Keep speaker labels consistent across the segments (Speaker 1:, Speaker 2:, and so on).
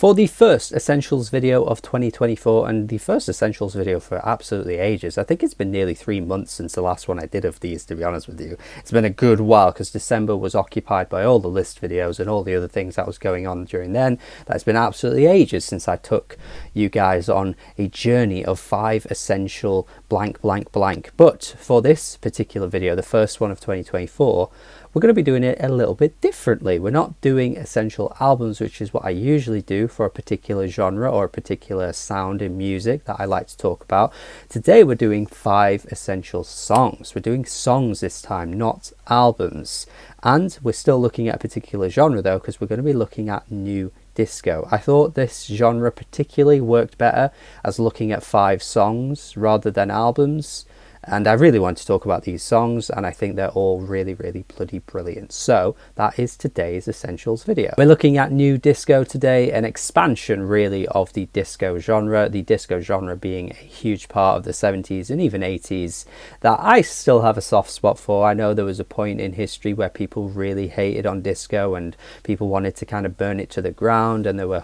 Speaker 1: For the first Essentials video of 2024, and the first Essentials video for absolutely ages, I think it's been nearly 3 months since the last one I did of these, to be honest with you. It's been a good while because December was occupied by all the list videos and all the other things that was going on during then. That's been absolutely ages since I took you guys on a journey of 5 essential blank blank blank. But for this particular video, the first one of 2024, we're going to be doing it a little bit differently. We're not doing essential albums, which is what I usually do for a particular genre or a particular sound in music that I like to talk about. Today we're doing 5 essential songs. We're doing songs this time, not albums. And we're still looking at a particular genre though, because we're going to be looking at new disco. I thought this genre particularly worked better as looking at 5 songs rather than albums. And I really want to talk about these songs, and I think they're all really, really bloody brilliant. So that is today's Essentials video. We're looking at new disco today, an expansion really of the disco genre being a huge part of the 70s and even 80s that I still have a soft spot for. I know there was a point in history where people really hated on disco and people wanted to kind of burn it to the ground, and there was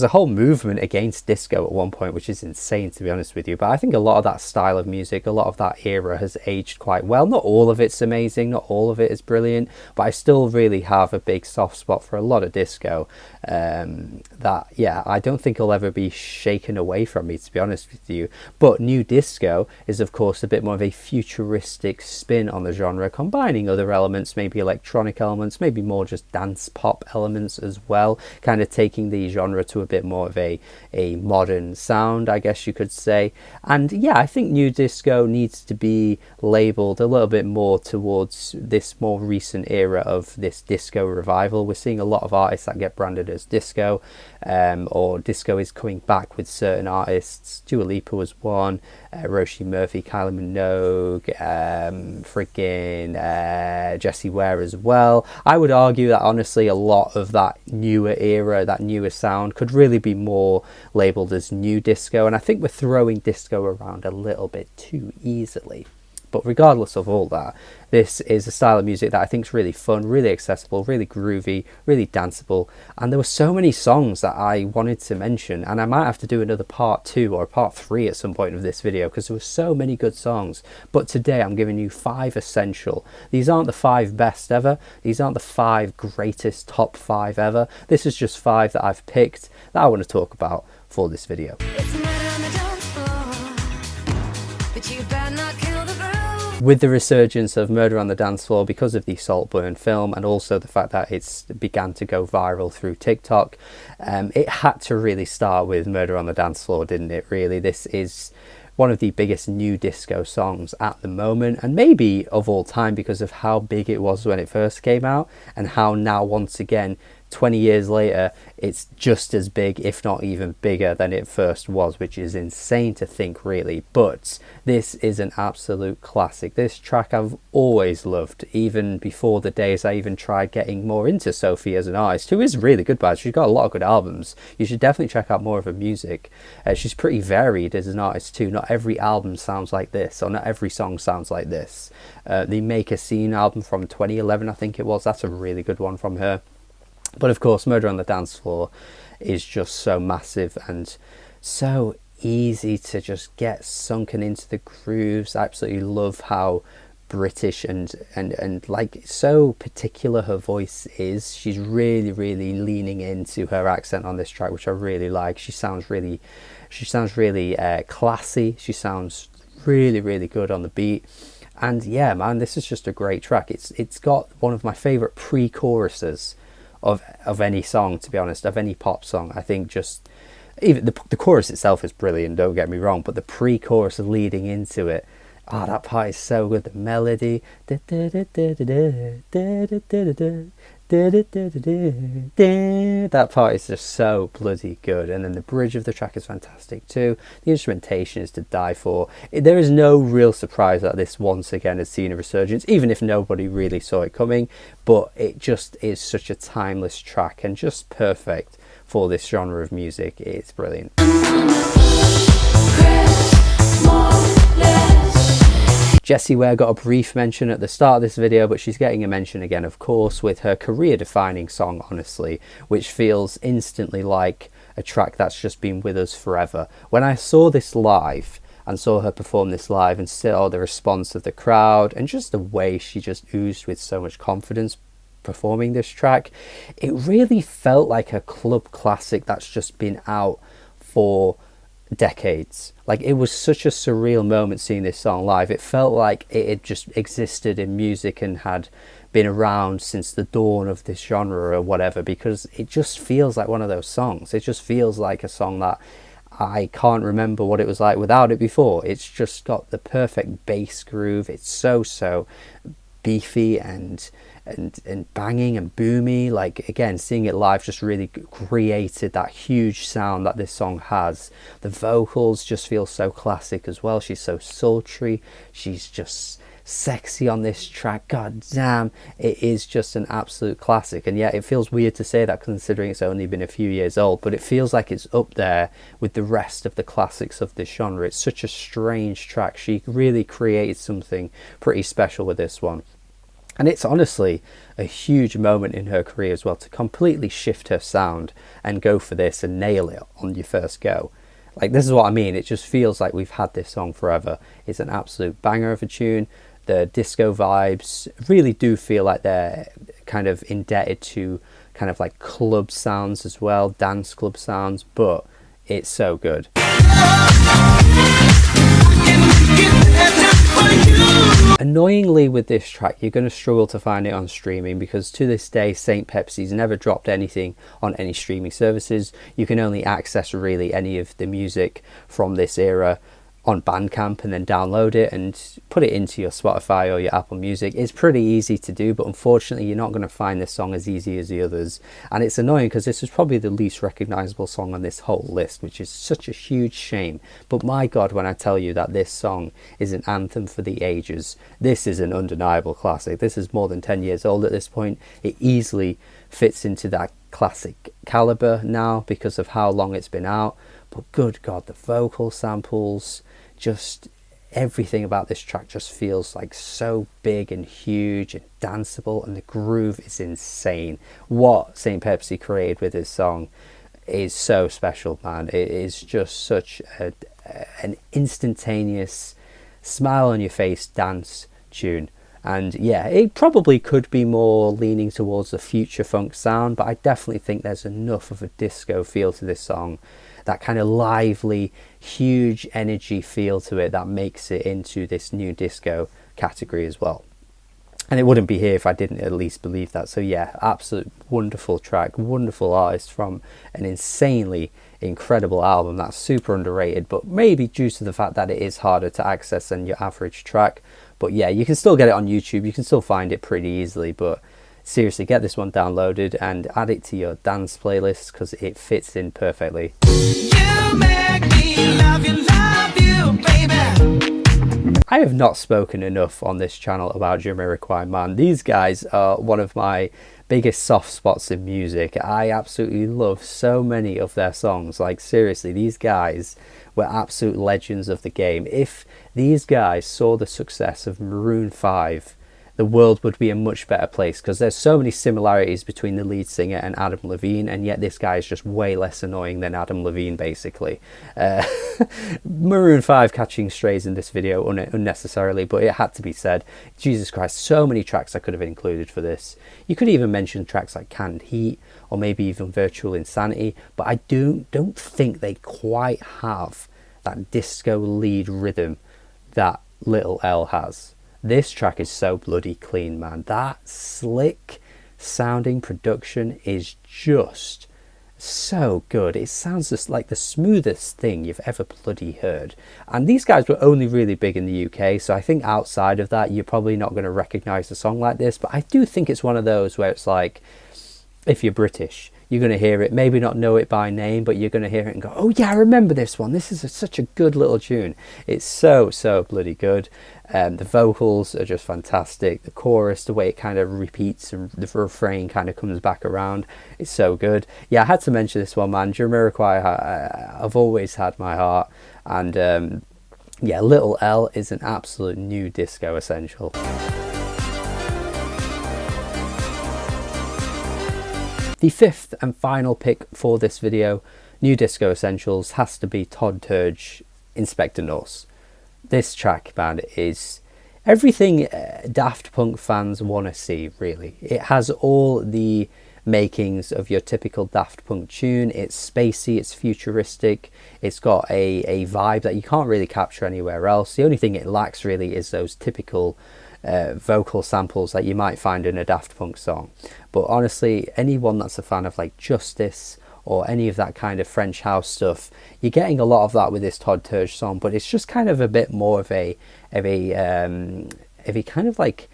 Speaker 1: a whole movement against disco at one point, which is insane, to be honest with you. But I think a lot of that style of music, a lot of that era has aged quite well. Not all of it's amazing, not all of it is brilliant, but I still really have a big soft spot for a lot of disco that, yeah, I don't think will ever be shaken away from me, to be honest with you. But new disco is, of course, a bit more of a futuristic spin on the genre, combining other elements, maybe electronic elements, maybe more just dance pop elements as well, kind of taking the genre to a bit more of a modern sound, I guess you could say. And yeah, I think new disco needs to be labeled a little bit more towards this more recent era of this disco revival. We're seeing a lot of artists that get branded as disco, or disco is coming back with certain artists. Dua Lipa was one, Roisin Murphy, Kylie Minogue, Jessie Ware as well. I would argue that honestly a lot of that newer era, that newer sound could really be more labeled as new disco, and I think we're throwing disco around a little bit too easily. But regardless of all that, this is a style of music that I think is really fun, really accessible, really groovy, really danceable. And there were so many songs that I wanted to mention, and I might have to do another part 2 or part 3 at some point of this video because there were so many good songs. But today I'm giving you 5 essential. These aren't the 5 best ever. These aren't the 5 greatest top 5 ever. This is just 5 that I've picked that I want to talk about for this video.
Speaker 2: It's a matter on the dance floor, but you better not kill the groove.
Speaker 1: With the resurgence of Murder on the Dance Floor because of the Saltburn film, and also the fact that it's began to go viral through TikTok, it had to really start with Murder on the Dance Floor, didn't it, really? This is one of the biggest new disco songs at the moment, and maybe of all time, because of how big it was when it first came out, and how now once again 20 years later it's just as big, if not even bigger than it first was, which is insane to think, really. But this is an absolute classic. This track I've always loved, even before the days I even tried getting more into Sophie as an artist, who is really good, but she's got a lot of good albums. You should definitely check out more of her music. She's pretty varied as an artist too. Not every album sounds like this, or not every song sounds like this. The Make a Scene album from 2011, I think it was, that's a really good one from her. But of course, Murder on the Dance Floor is just so massive and so easy to just get sunken into the grooves. I absolutely love how British and like so particular her voice is. She's really leaning into her accent on this track, which I really like. She sounds really classy. She sounds really good on the beat. And yeah, man, this is just a great track. It's got one of my favorite pre-choruses of any song, to be honest, of any pop song. I think just even the chorus itself is brilliant, don't get me wrong, but the pre-chorus leading into it, that part is so good. The melody, that part is just so bloody good, and then the bridge of the track is fantastic too. The instrumentation is to die for. There is no real surprise that this once again has seen a resurgence, even if nobody really saw it coming, but it just is such a timeless track and just perfect for this genre of music. It's brilliant. Jessie Ware got a brief mention at the start of this video, but she's getting a mention again, of course, with her career-defining song, Honestly, which feels instantly like a track that's just been with us forever. When I saw this live and saw her perform this live and saw the response of the crowd and just the way she just oozed with so much confidence performing this track, it really felt like a club classic that's just been out for decades. Like, it was such a surreal moment seeing this song live. It felt like it had just existed in music and had been around since the dawn of this genre or whatever, because it just feels like one of those songs. It just feels like a song that I can't remember what it was like without it before. It's just got the perfect bass groove. It's so beefy and banging and boomy. Like, again, seeing it live just really created that huge sound that this song has. The vocals just feel so classic as well. She's so sultry, she's just sexy on this track. God damn, it is just an absolute classic. And yeah, it feels weird to say that considering it's only been a few years old, but it feels like it's up there with the rest of the classics of this genre. It's such a strange track. She really created something pretty special with this one. And it's honestly a huge moment in her career as well, to completely shift her sound and go for this and nail it on your first go. Like, this is what I mean. It just feels like we've had this song forever. It's an absolute banger of a tune. The disco vibes really do feel like they're kind of indebted to kind of like club sounds as well, dance club sounds, but it's so good. Annoyingly, with this track, you're going to struggle to find it on streaming, because to this day St. Pepsi's never dropped anything on any streaming services. You can only access really any of the music from this era on Bandcamp and then download it and put it into your Spotify or your Apple Music. It's pretty easy to do, but unfortunately you're not going to find this song as easy as the others, and it's annoying because this is probably the least recognizable song on this whole list, which is such a huge shame. But my god, when I tell you that this song is an anthem for the ages, this is an undeniable classic. This is more than 10 years old at this point. It easily fits into that classic caliber now because of how long it's been out. But good god, the vocal samples, just everything about this track just feels like so big and huge and danceable, and the groove is insane. What St. Pepsi created with this song is so special, man. It is just such an instantaneous smile on your face dance tune. And yeah, it probably could be more leaning towards the future funk sound, but I definitely think there's enough of a disco feel to this song, that kind of lively, huge energy feel to it, that makes it into this new disco category as well. And it wouldn't be here if I didn't at least believe that. So yeah, absolute wonderful track, wonderful artist from an insanely incredible album that's super underrated, but maybe due to the fact that it is harder to access than your average track. But yeah, you can still get it on YouTube, you can still find it pretty easily, but seriously, get this one downloaded and add it to your dance playlist because it fits in perfectly. You make me love you, baby. I have not spoken enough on this channel about Jamiroquai, man. These guys are one of my biggest soft spots in music. I absolutely love so many of their songs. Like, seriously, these guys were absolute legends of the game. If these guys saw the success of Maroon 5, the world would be a much better place, because there's so many similarities between the lead singer and Adam Levine, and yet this guy is just way less annoying than Adam Levine, basically. Maroon 5 catching strays in this video unnecessarily, but it had to be said. Jesus Christ, so many tracks I could have included for this. You could even mention tracks like Canned Heat, or maybe even Virtual Insanity, but I don't think they quite have that disco lead rhythm that Little L has. This track is so bloody clean, man. That slick sounding production is just so good. It sounds just like the smoothest thing you've ever bloody heard. And these guys were only really big in the UK, so I think outside of that you're probably not going to recognise a song like this, but I do think it's one of those where it's like, if you're British, you're going to hear it, maybe not know it by name, but you're going to hear it and go, oh yeah, I remember this one. This is such a good little tune. It's so bloody good. The vocals are just fantastic. The chorus, the way it kind of repeats and the refrain kind of comes back around, it's so good. Yeah, I had to mention this one, man. Jamiroquai, I've always had my heart, and Yeah, Little L is an absolute new disco essential. The fifth and final pick for this video, new disco essentials, has to be Todd Turge, Inspector Norse. This track, man, is everything Daft Punk fans want to see, really. It has all the makings of your typical Daft Punk tune. It's spacey, it's futuristic, it's got a vibe that you can't really capture anywhere else. The only thing it lacks really is those typical vocal samples that you might find in a Daft Punk song. But honestly, anyone that's a fan of like Justice or any of that kind of French house stuff, you're getting a lot of that with this Todd Turge song, but it's just kind of a bit more of a kind of like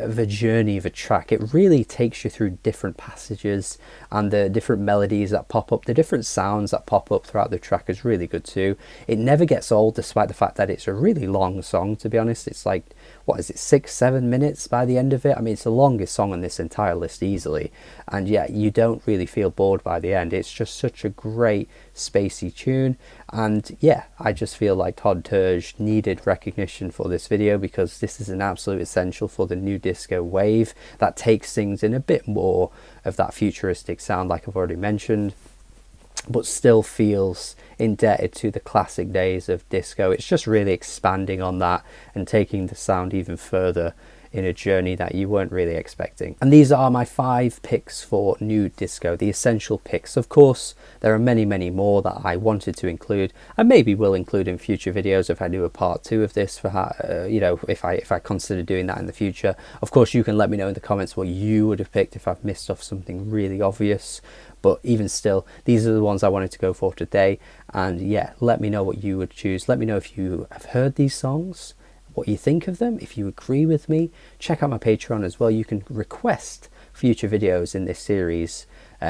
Speaker 1: the journey of a track. It really takes you through different passages, and the different melodies that pop up, the different sounds that pop up throughout the track is really good too. It never gets old, despite the fact that it's a really long song, to be honest. It's like, what is it, 6-7 minutes by the end of it? I mean, it's the longest song on this entire list easily, and yet you don't really feel bored by the end. It's just such a great spacey tune, and yeah, I just feel like Todd Turge needed recognition for this video, because this is an absolute essential for the new disco wave that takes things in a bit more of that futuristic sound, like I've already mentioned, but still feels indebted to the classic days of disco. It's just really expanding on that and taking the sound even further in a journey that you weren't really expecting. And these are my 5 picks for new disco, the essential picks. Of course, there are many more that I wanted to include, and maybe will include in future videos if I do a part 2 of this, for you know, if I consider doing that in the future. Of course, you can let me know in the comments what you would have picked if I've missed off something really obvious. But even still, these are the ones I wanted to go for today. And yeah, let me know what you would choose. Let me know if you have heard these songs, what you think of them, if you agree with me. Check out my Patreon as well. You can request future videos in this series,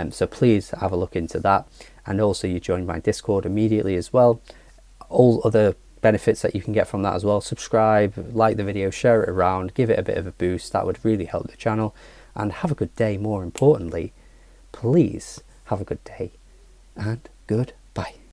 Speaker 1: so please have a look into that. And also, you join my Discord immediately as well. All other benefits that you can get from that as well. Subscribe, like the video, share it around, give it a bit of a boost. That would really help the channel. And have a good day. More importantly, please have a good day, and goodbye.